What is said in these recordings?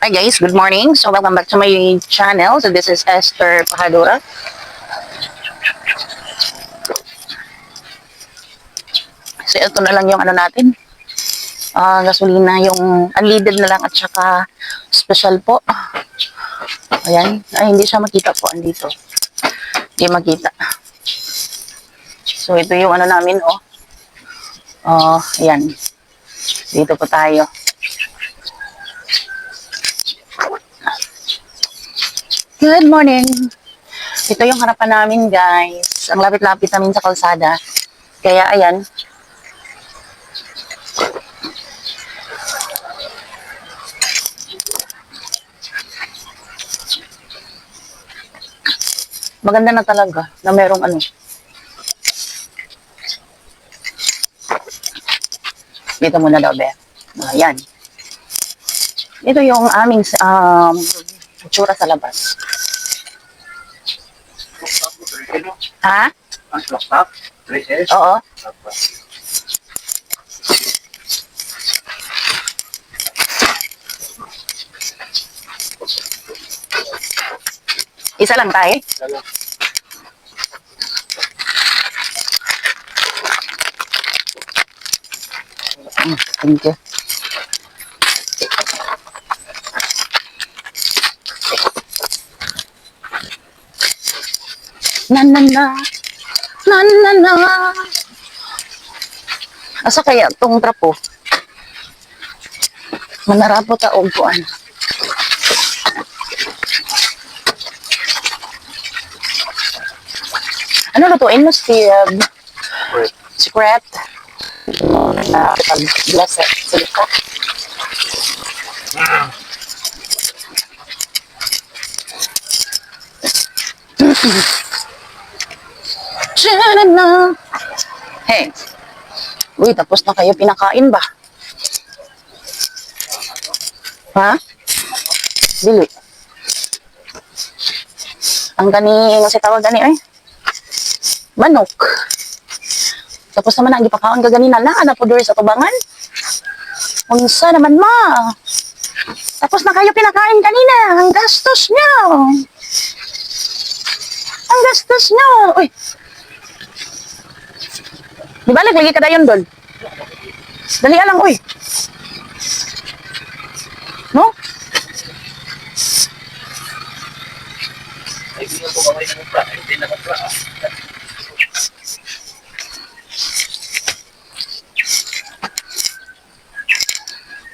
Hi guys, good morning. So welcome back to my channel. So this is Esther Pahadura. So ito na lang yung ano natin. Gasolina yung unleaded na lang at saka special po. Ayan. Ay, hindi siya makita po. Andito. Hindi makita. So ito yung ano namin, oh. Ayan. Dito po tayo. Good morning. Ito yung harapan namin, guys. Ang lapit-lapit namin sa kalsada. Kaya, ayan. Maganda na talaga na merong ano. Dito muna daw, be. Ayan. Ito yung aming tsura sa labas. Ha? Oo. Isa lang tayo. Thank you. Na na na. Na na na. Asa kaya tong trapo? Manarapo ta og kuan. Ano na to? Steve? Secret. Blessed. Sige ka. Hey. Uy, tapos na kayo pinakain ba? Ha? Dili. Ang gani, kasi tawag gani ay. Manok. Tapos naman ang ipakaon ka ganina na po sa tubangan. Unsa naman ma? Tapos na kayo pinakain kanina. Ang gastos niyo. Ang gastos niyo. Uy. Di balik lagi ka dayon doon. Dali lang, uy. No?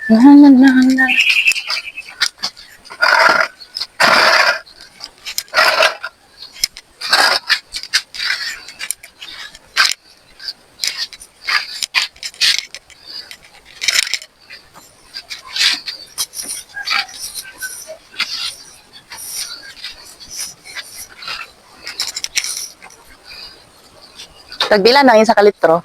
Na na na na. Tagbilan na yun sa kalitro.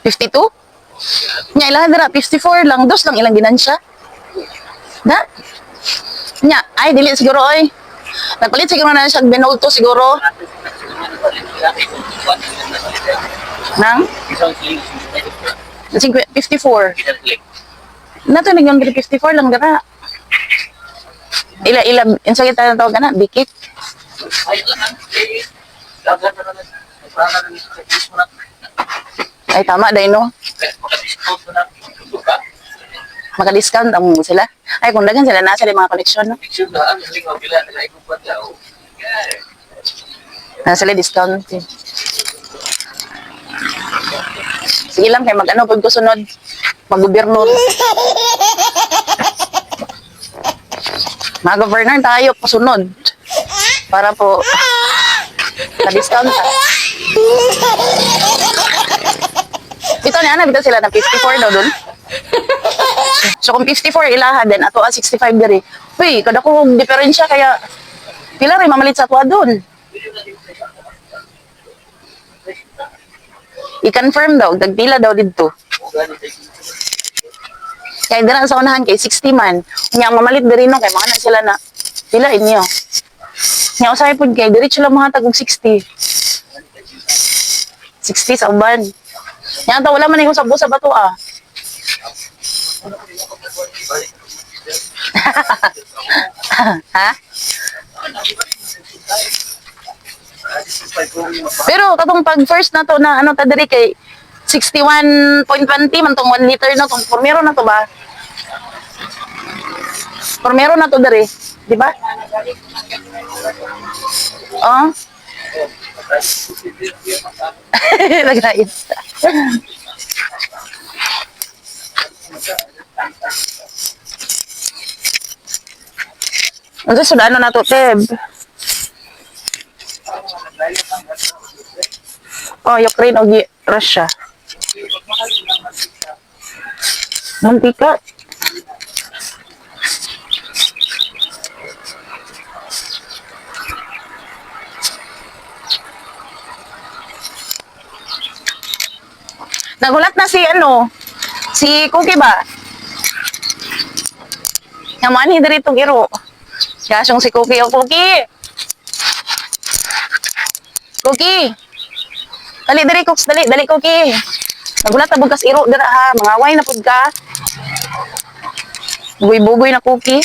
52? Nya ilang dira 54 lang, dos lang ilang ginansya. Na? Nya, ay dili siguro oy. Nagpalit siguro na siya Benolto siguro. Nang 54. Nato nang 54 lang dira. Ila insa kita tawag kana bikit. Ay tama dai no. Maka-discount ang sila. Ay kung dagan sila nasa mga koleksyon no. Nasa sila discount. Sige lang kay mag-ano pag sunod. Mag-gobyerno. Mag-governor tayo pasunod. Para po na-discount ka. Ito ni Ana, bitaw sila na 54 daw dun. So kung 54 ilaha din, ato 65 diri. Uy, kada ko diferensya kaya pila rin mamalit sa ato dun. I-confirm daw, dagpila daw dito. Kaya dira sa unahan kay 60 man. Nya mamalit diri no kay mga na sila na pila inyo. Nya usay pud kay diretso lang mga tagog 60. 60 sa uban. Nya ta wala man ning usab sa bato ah. Ha? Pero katong pag first na to na ano ta diri kay 61.20 man tong 1 liter na tong formero na to ba? Formero na to diri, di ba? Oh. Nagayos. Ano sa ano na to, Teb? Oh, Ukraine o Russia. Mantika. Nagulat na si ano, si Cookie ba? Naman hindi dito giro. Kasyong si Cookie o Cookie. Cookie. Dali dali Cooks, dali Cookie. Nagulat na bugas iro dira ha, mangaway na pud ka. Bugoy-bugoy na Cookie.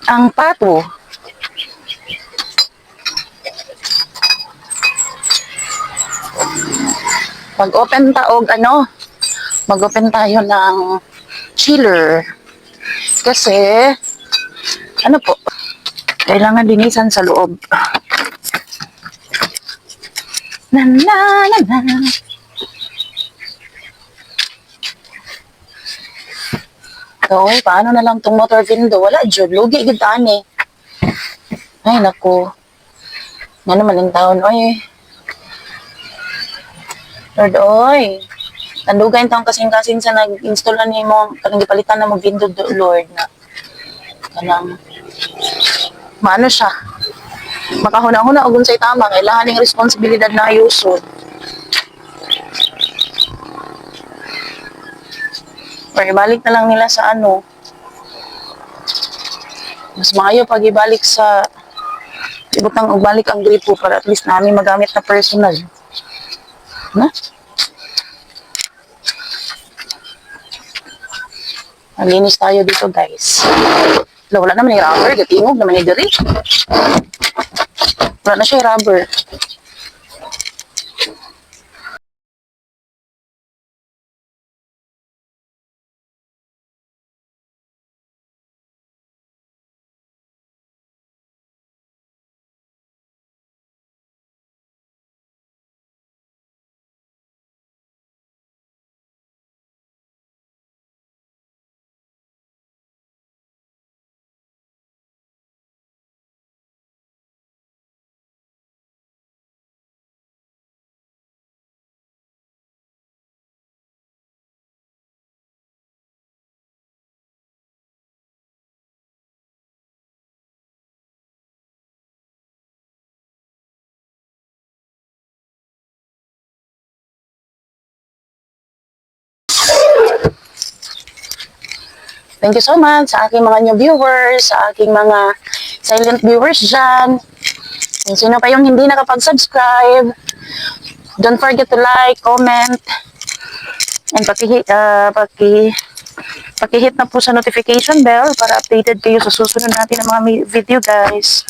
Ang pato. Mag-open taog ano, mag-open tayo ng chiller. Kasi, ano po, kailangan linisan sa loob. Na na na na. So, paano na lang tong motor window? Wala, Jod. Lugi, gitaan eh. Ay, naku. Nga naman yung taon, oy. Lord, oy. Tandugan taong kasing-kasing sa nag-install na niyo mo, kanang gipalitan na mo window, Lord, na kanang, maano siya. Makahuna-huna, o sa'y tama, kailangan yung responsibilidad na ayusun. Or ibalik na lang nila sa ano. Mas maayo pag ibalik sa ibutang ubalik ang gripo para at least namin magamit na personal. Na? Malinis tayo dito, guys. Wala naman yung rubber. Gatingog naman yung diri. Wala na siya yung rubber. Thank you so much sa aking mga new viewers, sa aking mga silent viewers dyan. Kung sino pa yung hindi nakapag-subscribe, don't forget to like, comment, and pakihit na po sa notification bell para updated kayo sa susunod natin ng mga video, guys.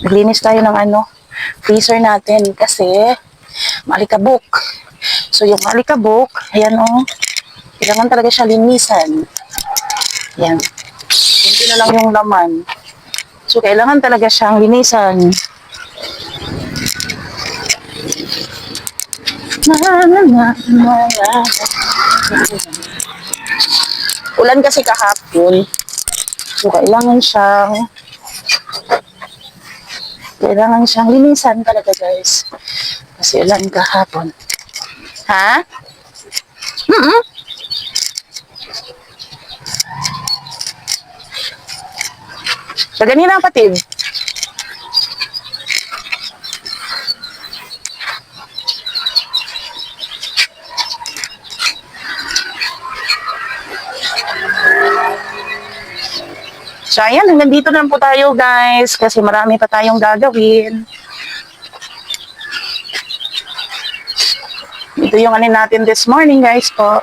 Naglinis tayo ng ano, freezer natin kasi maalikabok. So, yung alikabok, ayan o, kailangan talaga siya linisan. Ayan. Hindi na lang yung laman. So, kailangan talaga siyang linisan. Ulan kasi kahapon. So, kailangan siyang linisan talaga, guys. Kasi ulan kahapon. Ha? Mm-mm. Sa ganina kapatid. So, ayan, hanggang dito na lang po tayo, guys, kasi marami pa tayong gagawin. Ito yung ano natin this morning, guys po.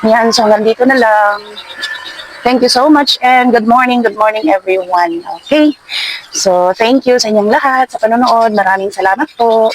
Yan, so hanggang dito na lang. Thank you so much and good morning everyone. Okay? So, thank you sa inyong lahat sa panonood. Maraming salamat po.